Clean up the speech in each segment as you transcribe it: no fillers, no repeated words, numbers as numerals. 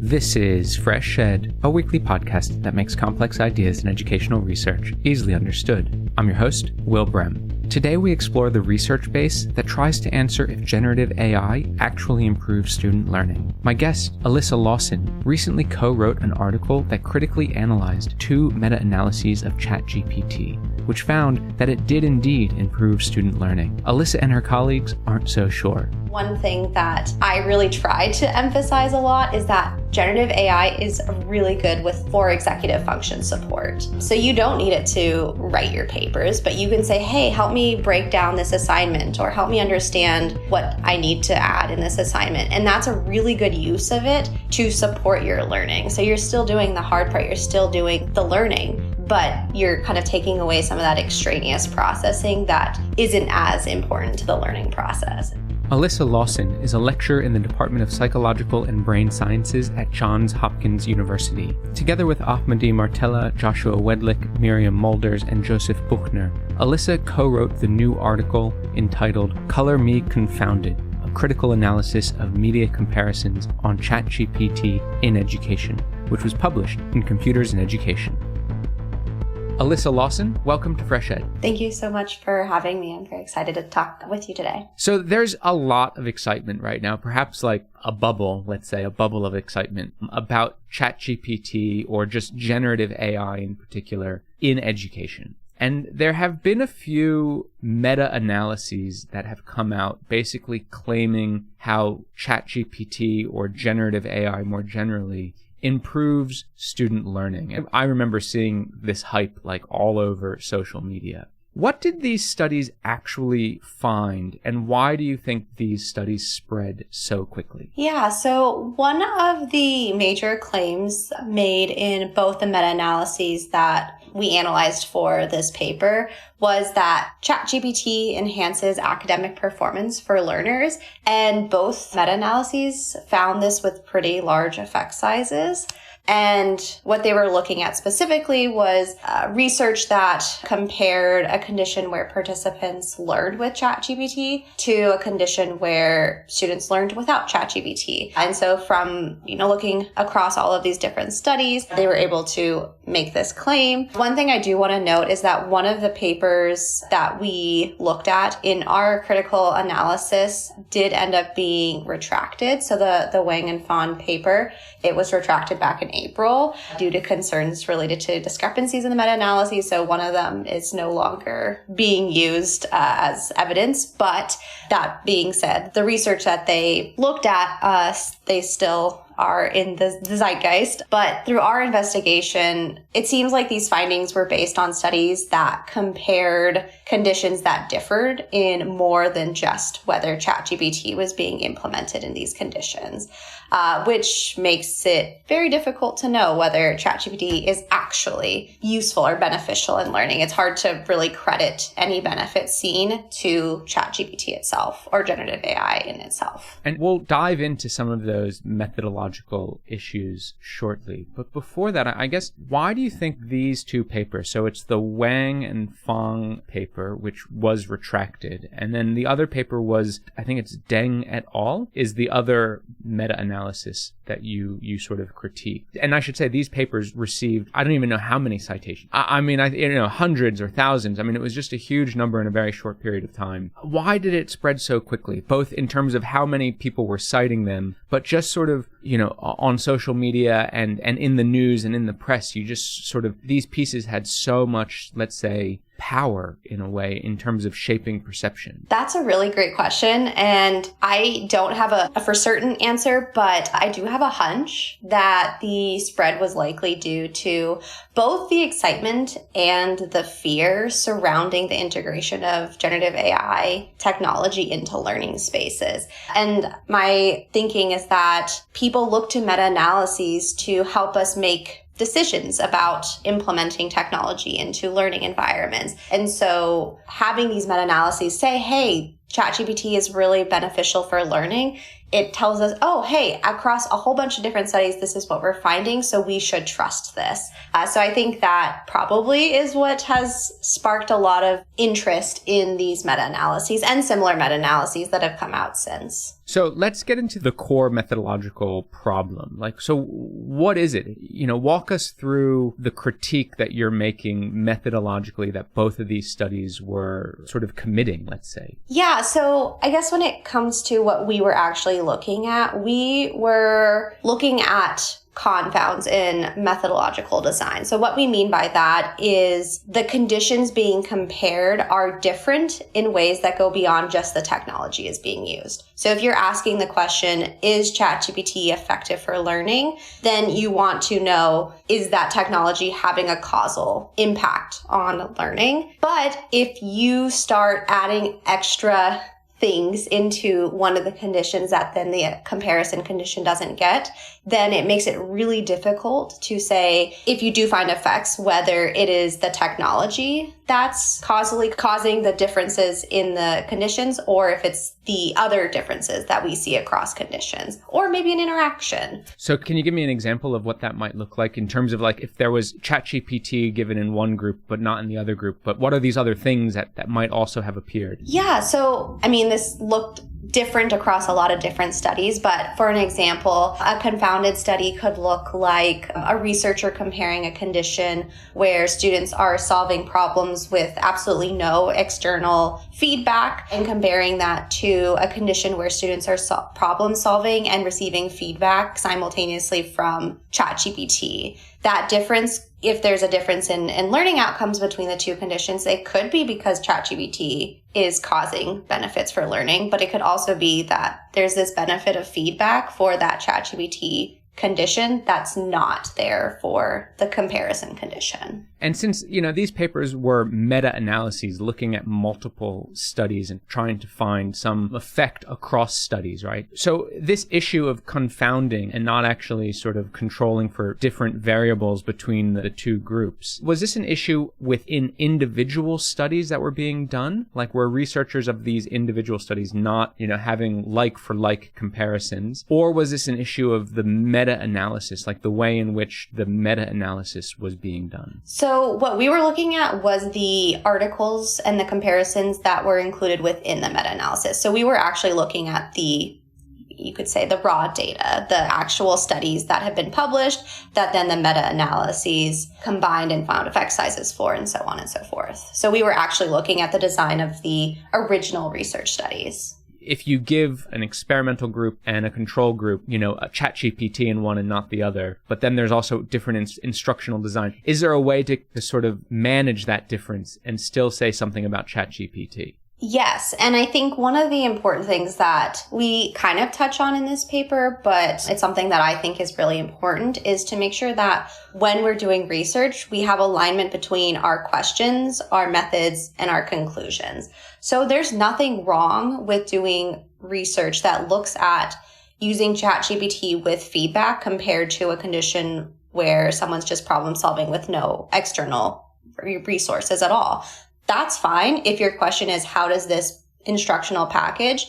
This is FreshEd, a weekly podcast that makes complex ideas in educational research easily understood. I'm your host, Will Brehm. Today we explore the research base that tries to answer if generative AI actually improves student learning. My guest, Alyssa Lawson, recently co-wrote an article that critically analyzed 2 meta-analyses of ChatGPT, which found that it did indeed improve student learning. Alyssa and her colleagues aren't so sure. One thing that I really try to emphasize a lot is that generative AI is really good for executive function support. So you don't need it to write your papers, but you can say, hey, help me break down this assignment or help me understand what I need to add in this assignment. And that's a really good use of it to support your learning. So you're still doing the hard part, you're still doing the learning, but you're kind of taking away some of that extraneous processing that isn't as important to the learning process. Alyssa Lawson is a lecturer in the Department of Psychological and Brain Sciences at Johns Hopkins University. Together with Ahmadi Martella, Joshua Wedlick, Miriam Mulders, and Joseph Buchner, Alyssa co-wrote the new article entitled Me Confounded, a critical analysis of media comparisons on ChatGPT in education, which was published in Computers in Education. Alyssa Lawson, welcome to FreshEd. Thank you so much for having me. I'm very excited to talk with you today. So there's a lot of excitement right now, perhaps like a bubble, let's say, a bubble of excitement about ChatGPT or just generative AI in particular in education. And there have been a few meta-analyses that have come out basically claiming how ChatGPT or generative AI more generally improves student learning. And I remember seeing this hype like all over social media. What did these studies actually find, and why do you think these studies spread so quickly? Yeah, so one of the major claims made in both the meta-analyses that we analyzed for this paper was that ChatGPT enhances academic performance for learners, and both meta-analyses found this with pretty large effect sizes. And what they were looking at specifically was research that compared a condition where participants learned with ChatGPT to a condition where students learned without ChatGPT. And so from, looking across all of these different studies, they were able to make this claim. One thing I do want to note is that one of the papers that we looked at in our critical analysis did end up being retracted. So the Wang and Fan paper, it was retracted back in April due to concerns related to discrepancies in the meta-analyses. So one of them is no longer being used as evidence. But that being said, the research that they looked at, they still are in the zeitgeist. But through our investigation, it seems like these findings were based on studies that compared conditions that differed in more than just whether ChatGPT was being implemented in these conditions, which makes it very difficult to know whether ChatGPT is actually useful or beneficial in learning. It's hard to really credit any benefit seen to ChatGPT itself or generative AI in itself. And we'll dive into some of those methodological issues shortly. But before that, I guess, why do you think these 2 papers, so it's the Wang and Fang paper, which was retracted, and then the other paper was, I think it's Deng et al., is the other meta-analysis that you sort of critiqued. And I should say these papers received, I don't even know how many citations. I mean, hundreds or thousands. I mean, it was just a huge number in a very short period of time. Why did it spread so quickly, both in terms of how many people were citing them, but just sort of, on social media and in the news and in the press, you just sort of, these pieces had so much, let's say, power in a way in terms of shaping perception? That's a really great question. And I don't have a for certain answer, but I do have a hunch that the spread was likely due to both the excitement and the fear surrounding the integration of generative AI technology into learning spaces. And my thinking is that people look to meta-analyses to help us make decisions about implementing technology into learning environments. And so having these meta-analyses say, hey, ChatGPT is really beneficial for learning, it tells us, oh, hey, across a whole bunch of different studies, this is what we're finding, so we should trust this. So I think that probably is what has sparked a lot of interest in these meta-analyses and similar meta-analyses that have come out since. So let's get into the core methodological problem. So what is it? Walk us through the critique that you're making methodologically that both of these studies were sort of committing, let's say. Yeah, so I guess when it comes to what we were actually looking at, we were looking at confounds in methodological design. So what we mean by that is the conditions being compared are different in ways that go beyond just the technology is being used. So if you're asking the question, is ChatGPT effective for learning? Then you want to know, is that technology having a causal impact on learning? But if you start adding extra things into one of the conditions that then the comparison condition doesn't get, then it makes it really difficult to say if you do find effects, whether it is the technology that's causally causing the differences in the conditions, or if it's the other differences that we see across conditions, or maybe an interaction. So can you give me an example of what that might look like in terms of if there was ChatGPT given in one group, but not in the other group, but what are these other things that might also have appeared? Yeah. So, this looked different across a lot of different studies, but for an example, a confounded study could look like a researcher comparing a condition where students are solving problems with absolutely no external feedback and comparing that to a condition where students are problem solving and receiving feedback simultaneously from ChatGPT. That difference, if there's a difference in learning outcomes between the two conditions, it could be because ChatGPT is causing benefits for learning, but it could also be that there's this benefit of feedback for that ChatGPT condition that's not there for the comparison condition. And since, these papers were meta-analyses looking at multiple studies and trying to find some effect across studies, right? So this issue of confounding and not actually sort of controlling for different variables between the two groups, was this an issue within individual studies that were being done? Were researchers of these individual studies not, having like for like comparisons? Or was this an issue of the meta-analysis, the way in which the meta-analysis was being done? So what we were looking at was the articles and the comparisons that were included within the meta-analysis. So we were actually looking at you could say the raw data, the actual studies that have been published that then the meta-analyses combined and found effect sizes for, and so on and so forth. So we were actually looking at the design of the original research studies. If you give an experimental group and a control group, a ChatGPT in one and not the other, but then there's also different instructional design, is there a way to sort of manage that difference and still say something about ChatGPT? Yes. And I think one of the important things that we kind of touch on in this paper, but it's something that I think is really important, is to make sure that when we're doing research, we have alignment between our questions, our methods, and our conclusions. So there's nothing wrong with doing research that looks at using ChatGPT with feedback compared to a condition where someone's just problem solving with no external resources at all. That's fine if your question is, how does this instructional package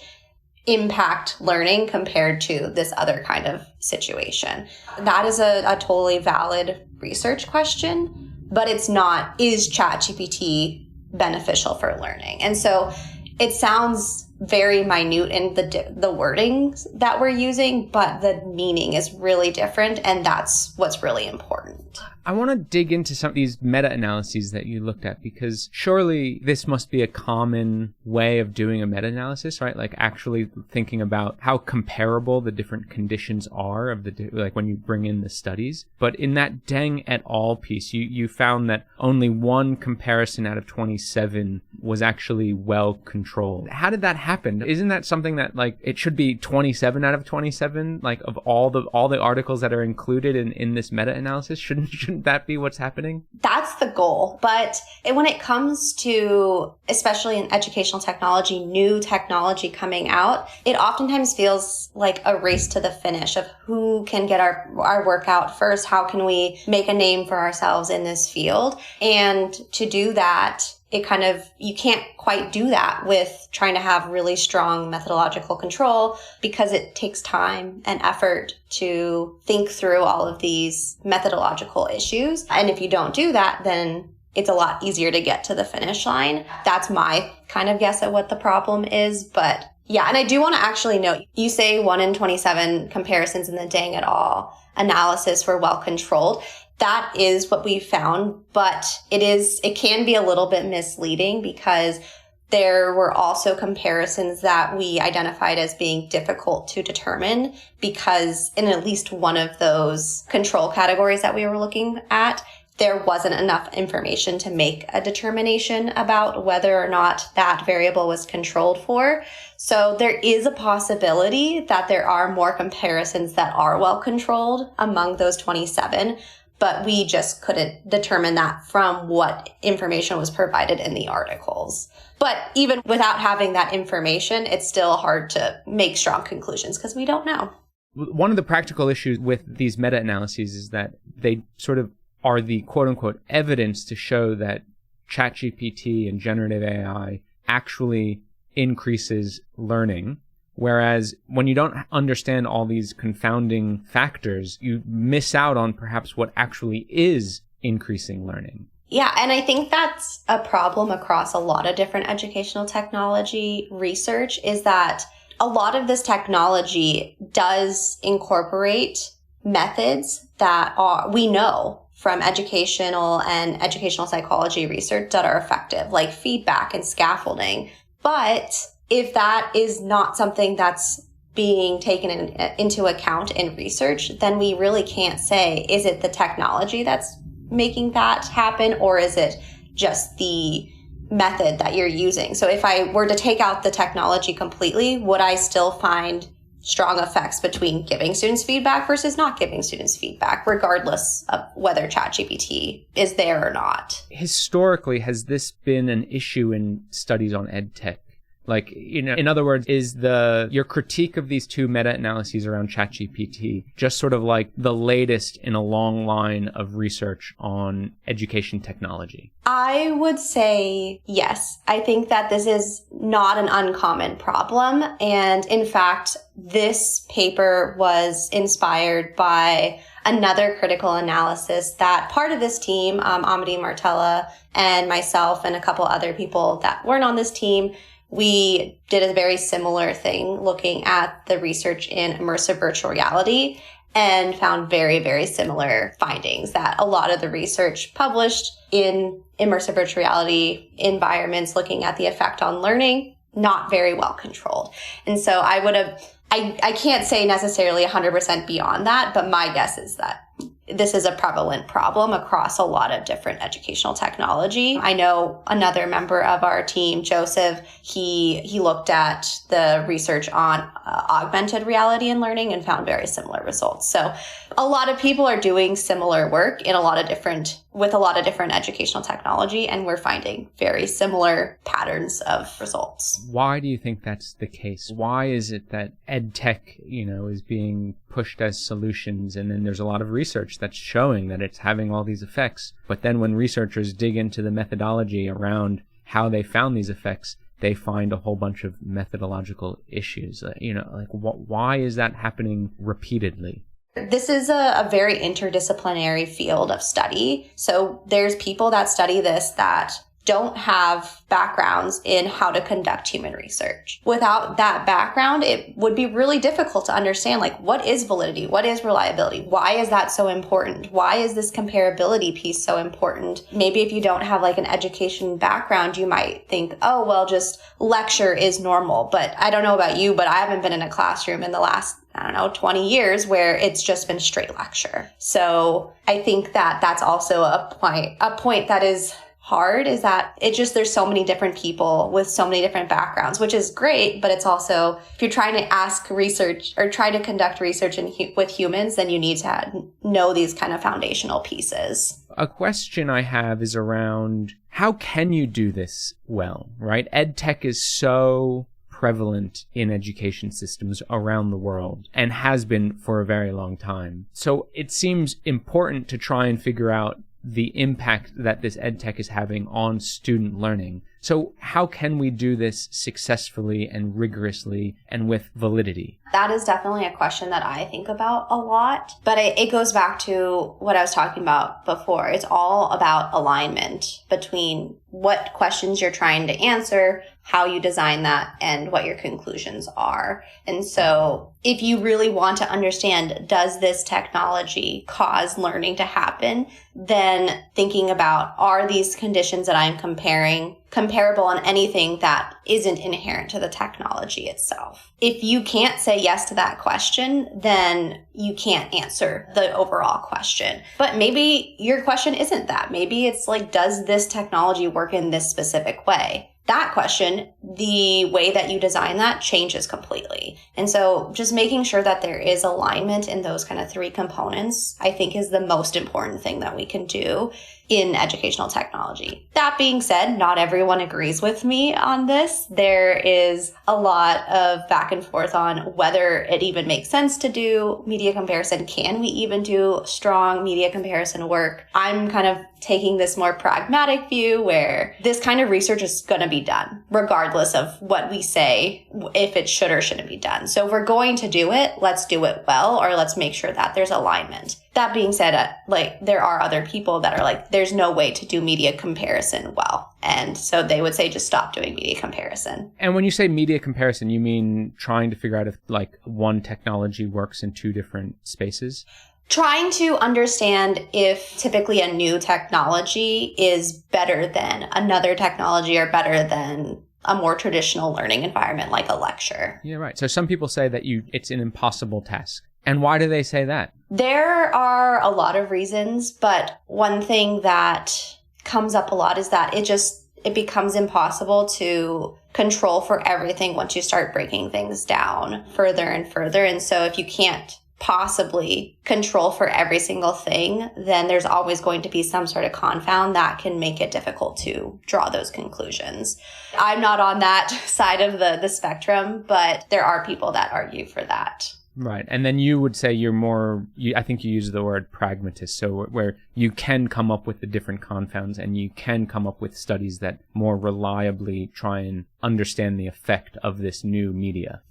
impact learning compared to this other kind of situation? That is a totally valid research question, but it's not, is ChatGPT beneficial for learning? And so it sounds very minute in the wordings that we're using, but the meaning is really different, and that's what's really important. I want to dig into some of these meta-analyses that you looked at, because surely this must be a common way of doing a meta-analysis, right? Actually thinking about how comparable the different conditions are of when you bring in the studies. But in that Deng et al. Piece, you found that only one comparison out of 27 was actually well controlled. How did that happen? Isn't that something that it should be 27 out of 27, of all the articles that are included in this meta-analysis? Shouldn't that be what's happening? That's the goal. But when it comes to, especially in educational technology, new technology coming out, it oftentimes feels like a race to the finish of who can get our work out first. How can we make a name for ourselves in this field? And to do that, you can't quite do that with trying to have really strong methodological control because it takes time and effort to think through all of these methodological issues. And if you don't do that, then it's a lot easier to get to the finish line. That's my kind of guess at what the problem is. But yeah, and I do want to actually note, you say 1 in 27 comparisons in the Deng et al. Analysis were well controlled. That is what we found, but it can be a little bit misleading because there were also comparisons that we identified as being difficult to determine because in at least one of those control categories that we were looking at, there wasn't enough information to make a determination about whether or not that variable was controlled for. So there is a possibility that there are more comparisons that are well controlled among those 27, but we just couldn't determine that from what information was provided in the articles. But even without having that information, it's still hard to make strong conclusions because we don't know. One of the practical issues with these meta-analyses is that they sort of are the quote-unquote evidence to show that ChatGPT and generative AI actually increases learning. Whereas when you don't understand all these confounding factors, you miss out on perhaps what actually is increasing learning. Yeah, and I think that's a problem across a lot of different educational technology research is that a lot of this technology does incorporate methods that we know from educational and educational psychology research that are effective, like feedback and scaffolding. But if that is not something that's being taken into account in research, then we really can't say, is it the technology that's making that happen, or is it just the method that you're using? So if I were to take out the technology completely, would I still find strong effects between giving students feedback versus not giving students feedback, regardless of whether ChatGPT is there or not? Historically, has this been an issue in studies on ed tech? Like, in other words, is your critique of these two meta-analyses around ChatGPT just sort of like the latest in a long line of research on education technology? I would say yes. I think that this is not an uncommon problem. And in fact, this paper was inspired by another critical analysis that part of this team, Amity Martella and myself and a couple other people that weren't on this team, we did a very similar thing looking at the research in immersive virtual reality and found very, very similar findings that a lot of the research published in immersive virtual reality environments looking at the effect on learning, not very well controlled. And so I can't say necessarily 100% beyond that, but my guess is that this is a prevalent problem across a lot of different educational technology. I know another member of our team, Joseph, he looked at the research on augmented reality and learning and found very similar results. So a lot of people are doing similar work with a lot of different educational technology, and we're finding very similar patterns of results. Why do you think that's the case? Why is it that ed tech, is being pushed as solutions, and then there's a lot of research that's showing that it's having all these effects, but then when researchers dig into the methodology around how they found these effects, they find a whole bunch of methodological issues? Why is that happening repeatedly? This is a very interdisciplinary field of study. So there's people that study this that don't have backgrounds in how to conduct human research. Without that background, it would be really difficult to understand, what is validity? What is reliability? Why is that so important? Why is this comparability piece so important? Maybe if you don't have an education background, you might think, oh, well, just lecture is normal. But I don't know about you, but I haven't been in a classroom in the last 20 years where it's just been straight lecture. So I think that that's also a point that is hard, is that there's so many different people with so many different backgrounds, which is great. But it's also, if you're trying to ask research or try to conduct research with humans, then you need to know these kind of foundational pieces. A question I have is around how can you do this well, right? Ed tech is so prevalent in education systems around the world and has been for a very long time. So it seems important to try and figure out the impact that this ed tech is having on student learning. So how can we do this successfully and rigorously and with validity? That is definitely a question that I think about a lot, but it goes back to what I was talking about before. It's all about alignment between what questions you're trying to answer, how you design that, and what your conclusions are. And so if you really want to understand, does this technology cause learning to happen, then thinking about, are these conditions that I'm comparing comparable on anything that isn't inherent to the technology itself? If you can't say yes to that question, then you can't answer the overall question. But maybe your question isn't that. Maybe it's like, does this technology work in this specific way? That question, the way that you design that changes completely. And so just making sure that there is alignment in those kind of three components, I think, is the most important thing that we can do in educational technology. That being said, not everyone agrees with me on this. There is a lot of back and forth on whether it even makes sense to do media comparison. Can we even do strong media comparison work? I'm kind of taking this more pragmatic view where this kind of research is going to be done, regardless of what we say, if it should or shouldn't be done. So if we're going to do it, let's do it well, or let's make sure that there's alignment. That being said, there are other people that are like, there's no way to do media comparison well. And so they would say, just stop doing media comparison. And when you say media comparison, you mean trying to figure out if one technology works in two different spaces? Trying to understand if typically a new technology is better than another technology or better than a more traditional learning environment like a lecture. Yeah, right. So some people say that it's an impossible task. And why do they say that? There are a lot of reasons, but one thing that comes up a lot is that it becomes impossible to control for everything once you start breaking things down further and further. And so if you can't possibly control for every single thing, then there's always going to be some sort of confound that can make it difficult to draw those conclusions. I'm not on that side of the spectrum, but there are people that argue for that. Right. And then you would say I think you use the word pragmatist, so where you can come up with the different confounds and you can come up with studies that more reliably try and understand the effect of this new media.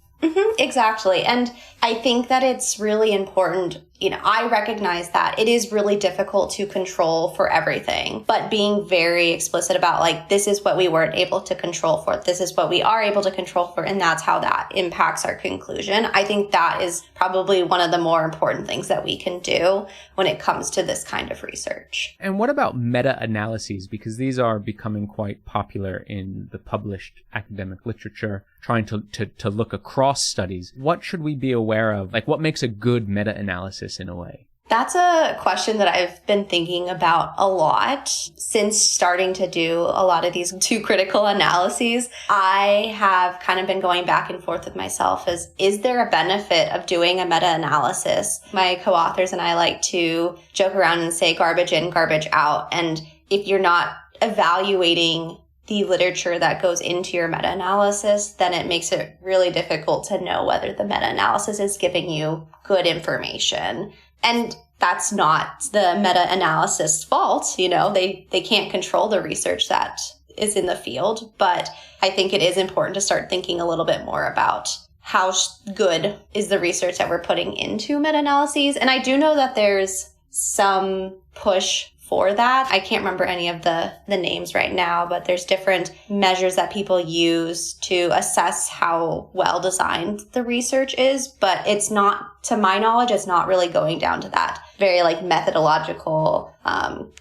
Exactly. And I think that it's really important. I recognize that it is really difficult to control for everything, but being very explicit about this is what we weren't able to control for. This is what we are able to control for. And that's how that impacts our conclusion. I think that is probably one of the more important things that we can do when it comes to this kind of research. And what about meta-analyses? Because these are becoming quite popular in the published academic literature, trying to look across studies. What should we be aware of? What makes a good meta-analysis in a way? That's a question that I've been thinking about a lot since starting to do a lot of these too critical analyses. I have kind of been going back and forth with myself is there a benefit of doing a meta-analysis? My co-authors and I like to joke around and say garbage in, garbage out. And if you're not evaluating the literature that goes into your meta-analysis, then it makes it really difficult to know whether the meta-analysis is giving you good information. And that's not the meta-analysis fault. They can't control the research that is in the field. But I think it is important to start thinking a little bit more about how good is the research that we're putting into meta-analyses. And I do know that there's some push for that. I can't remember any of the names right now, but there's different measures that people use to assess how well designed the research is. But it's not, to my knowledge, it's not really going down to that very methodological,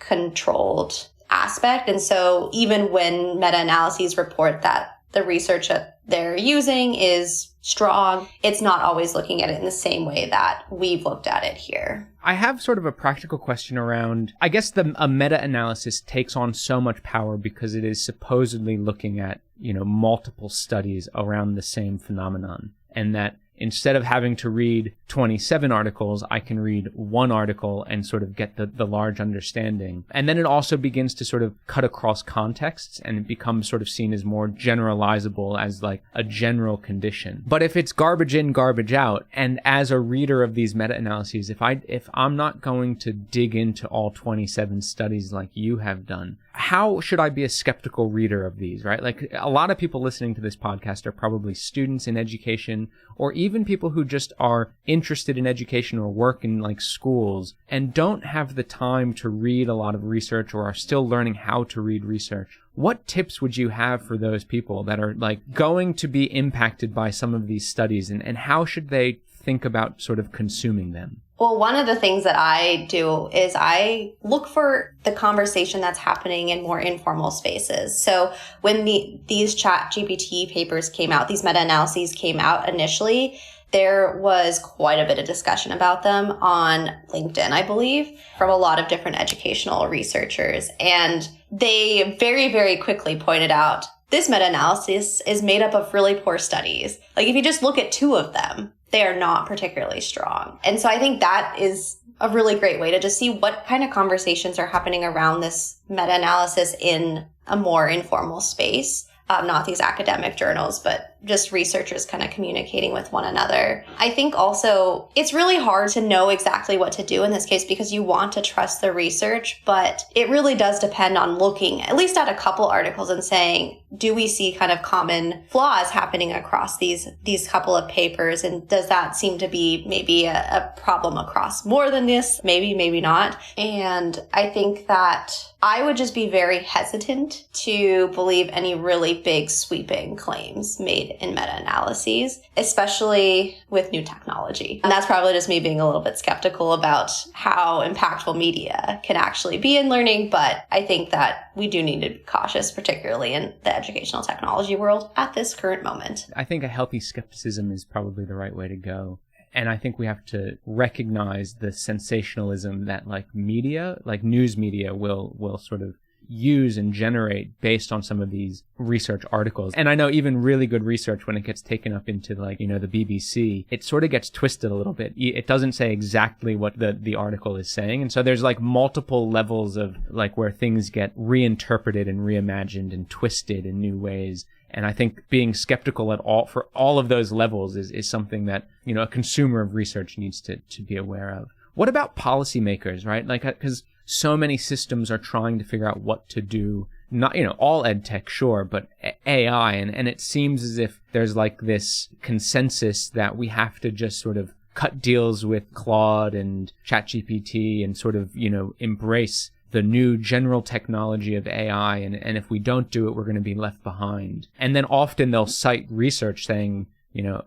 controlled aspect. And so even when meta-analyses report that the research that they're using is strong, it's not always looking at it in the same way that we've looked at it here. I have sort of a practical question around, I guess a meta-analysis takes on so much power because it is supposedly looking at, multiple studies around the same phenomenon. And that instead of having to read 27 articles, I can read one article and sort of get the large understanding. And then it also begins to sort of cut across contexts, and it becomes sort of seen as more generalizable as like a general condition. But if it's garbage in, garbage out, and as a reader of these meta-analyses, if I'm not going to dig into all 27 studies like you have done, how should I be a skeptical reader of these, right? Like, a lot of people listening to this podcast are probably students in education, or even people who just are interested in education or work in like schools and don't have the time to read a lot of research or are still learning how to read research. What tips would you have for those people that are like going to be impacted by some of these studies, and how should they think about sort of consuming them? Well, one of the things that I do is I look for the conversation that's happening in more informal spaces. So when these ChatGPT papers came out, these meta-analyses came out initially, there was quite a bit of discussion about them on LinkedIn, I believe, from a lot of different educational researchers. And they very, very quickly pointed out, this meta-analysis is made up of really poor studies. Like, if you just look at 2 of them, they are not particularly strong. And so I think that is a really great way to just see what kind of conversations are happening around this meta-analysis in a more informal space. Not these academic journals, but just researchers kind of communicating with one another. I think also it's really hard to know exactly what to do in this case because you want to trust the research, but it really does depend on looking at least at a couple articles and saying, do we see kind of common flaws happening across these couple of papers? And does that seem to be maybe a problem across more than this? Maybe, maybe not. And I think that I would just be very hesitant to believe any really big sweeping claims made in meta-analyses, especially with new technology. And that's probably just me being a little bit skeptical about how impactful media can actually be in learning. But I think that we do need to be cautious, particularly in the educational technology world at this current moment. I think a healthy skepticism is probably the right way to go. And I think we have to recognize the sensationalism that like media, like news media will sort of use and generate based on some of these research articles. And I know even really good research, when it gets taken up into like, the BBC, it sort of gets twisted a little bit. It doesn't say exactly what the article is saying. And so there's like multiple levels of like where things get reinterpreted and reimagined and twisted in new ways. And I think being skeptical for all of those levels is something that, a consumer of research needs to be aware of. What about policymakers, right? Like, because so many systems are trying to figure out what to do. Not, all ed tech, sure, but AI. And it seems as if there's like this consensus that we have to just sort of cut deals with Claude and ChatGPT and sort of, embrace the new general technology of AI. And if we don't do it, we're going to be left behind. And then often they'll cite research saying,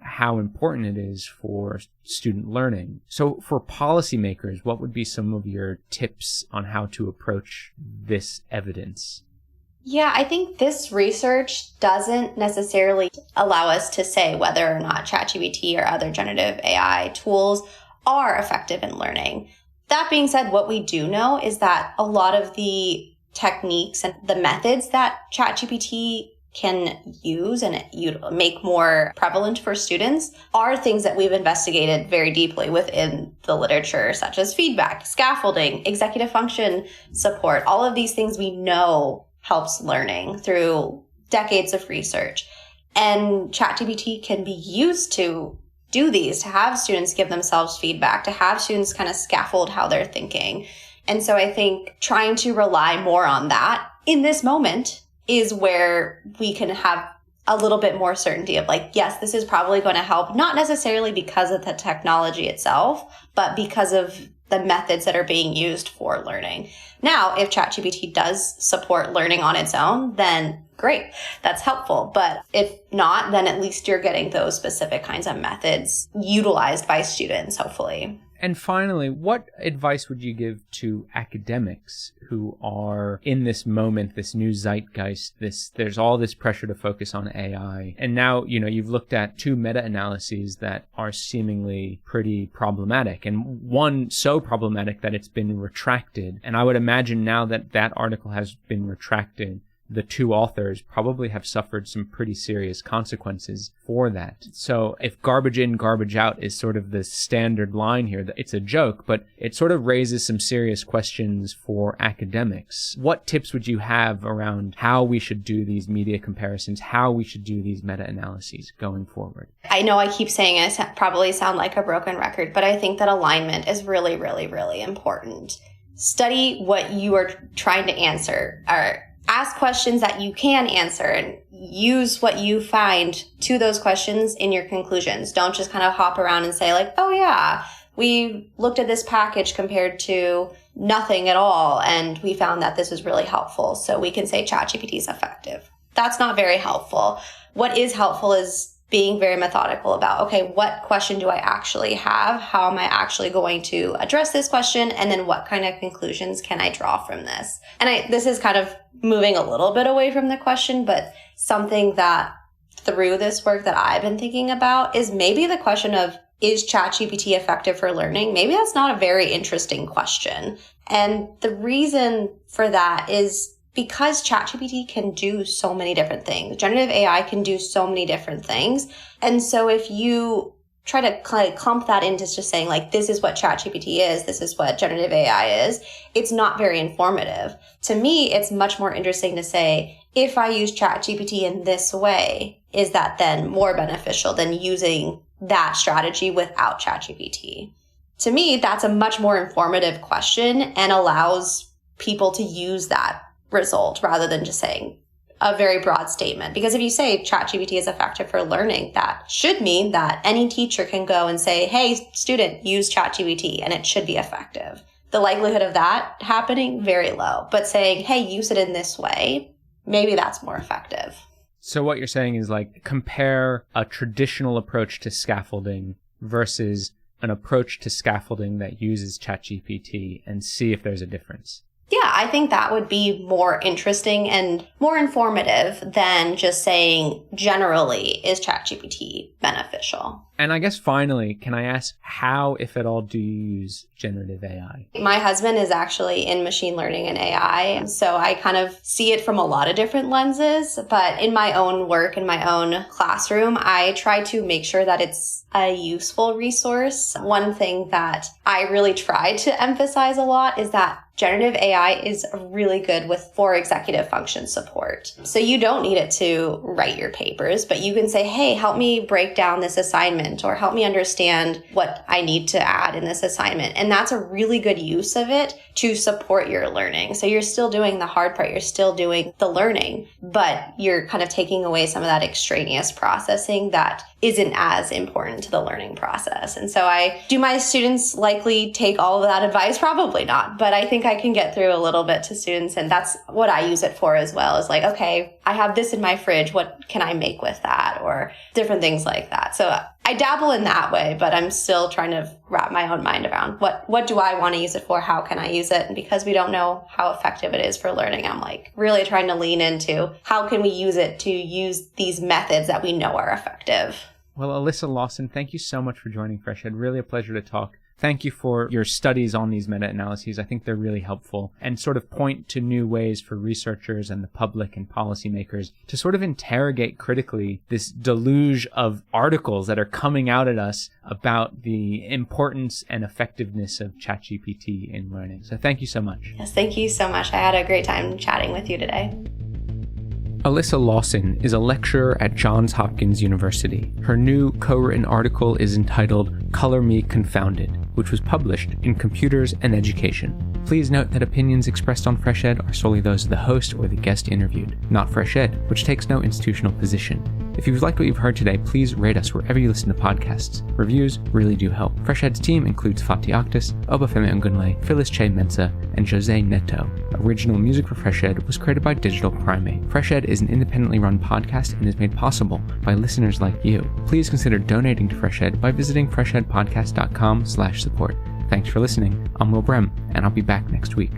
how important it is for student learning. So for policymakers, what would be some of your tips on how to approach this evidence? Yeah, I think this research doesn't necessarily allow us to say whether or not ChatGPT or other generative AI tools are effective in learning. That being said, what we do know is that a lot of the techniques and the methods that ChatGPT can use and make more prevalent for students are things that we've investigated very deeply within the literature, such as feedback, scaffolding, executive function support. All of these things we know helps learning through decades of research. And ChatGPT can be used to do these, to have students give themselves feedback, to have students kind of scaffold how they're thinking. And so I think trying to rely more on that in this moment is where we can have a little bit more certainty of like, yes, this is probably going to help, not necessarily because of the technology itself, but because of the methods that are being used for learning. Now, if ChatGPT does support learning on its own, then great, that's helpful. But if not, then at least you're getting those specific kinds of methods utilized by students, hopefully. And finally, what advice would you give to academics who are in this moment, this new zeitgeist, there's all this pressure to focus on AI. And now, you've looked at 2 meta-analyses that are seemingly pretty problematic, and one so problematic that it's been retracted. And I would imagine now that article has been retracted, the two authors probably have suffered some pretty serious consequences for that. So if garbage in, garbage out is sort of the standard line here, it's a joke, but it sort of raises some serious questions for academics. What tips would you have around how we should do these media comparisons, how we should do these meta-analyses going forward? I know I keep saying it, probably sound like a broken record, but I think that alignment is really, really, really important. Study what you are trying to answer, or ask questions that you can answer, and use what you find to those questions in your conclusions. Don't just kind of hop around and say like, oh yeah, we looked at this package compared to nothing at all, and we found that this is really helpful, so we can say ChatGPT is effective. That's not very helpful. What is helpful is being very methodical about, okay, what question do I actually have? How am I actually going to address this question? And then what kind of conclusions can I draw from this? And this is kind of moving a little bit away from the question, but something that through this work that I've been thinking about is maybe the question of, is ChatGPT effective for learning? Maybe that's not a very interesting question. And the reason for that is because ChatGPT can do so many different things. Generative AI can do so many different things. And so if you try to clump that into just saying like, this is what ChatGPT is, this is what generative AI is, it's not very informative. To me, it's much more interesting to say, if I use ChatGPT in this way, is that then more beneficial than using that strategy without ChatGPT? To me, that's a much more informative question and allows people to use that result rather than just saying a very broad statement. Because if you say ChatGPT is effective for learning, that should mean that any teacher can go and say, hey, student, use ChatGPT, and it should be effective. The likelihood of that happening, very low. But saying, hey, use it in this way, maybe that's more effective. So what you're saying is like compare a traditional approach to scaffolding versus an approach to scaffolding that uses ChatGPT and see if there's a difference. Yeah, I think that would be more interesting and more informative than just saying generally, is ChatGPT beneficial? And I guess finally, can I ask how, if at all, do you use generative AI? My husband is actually in machine learning and AI, so I kind of see it from a lot of different lenses. But in my own work, in my own classroom, I try to make sure that it's a useful resource. One thing that I really try to emphasize a lot is that generative AI is really good for executive function support. So you don't need it to write your papers, but you can say, hey, help me break down this assignment, or help me understand what I need to add in this assignment. And that's a really good use of it to support your learning. So you're still doing the hard part, you're still doing the learning, but you're kind of taking away some of that extraneous processing that isn't as important to the learning process. And so do my students likely take all of that advice? Probably not, but I think I can get through a little bit to students, and that's what I use it for as well, is like, okay, I have this in my fridge, what can I make with that? Or different things like that. So I dabble in that way, but I'm still trying to wrap my own mind around what do I want to use it for? How can I use it? And because we don't know how effective it is for learning, I'm like really trying to lean into how can we use it to use these methods that we know are effective. Well, Alyssa Lawson, thank you so much for joining FreshEd. Really a pleasure to talk. Thank you for your studies on these meta-analyses. I think they're really helpful and sort of point to new ways for researchers and the public and policymakers to sort of interrogate critically this deluge of articles that are coming out at us about the importance and effectiveness of ChatGPT in learning. So thank you so much. Yes, thank you so much. I had a great time chatting with you today. Alyssa Lawson is a lecturer at Johns Hopkins University. Her new co-written article is entitled Color Me Confounded, which was published in Computers and Education. Please note that opinions expressed on FreshEd are solely those of the host or the guest interviewed, not FreshEd, which takes no institutional position. If you've liked what you've heard today, please rate us wherever you listen to podcasts. Reviews really do help. FreshEd's team includes Fatih Akhtas, Obafemi Ngunle, Phyllis Che Mensa, and Jose Neto. Original music for FreshEd was created by Digital Primate. FreshEd is an independently run podcast and is made possible by listeners like you. Please consider donating to FreshEd by visiting freshedpodcast.com/support. Thanks for listening. I'm Will Brehm, and I'll be back next week.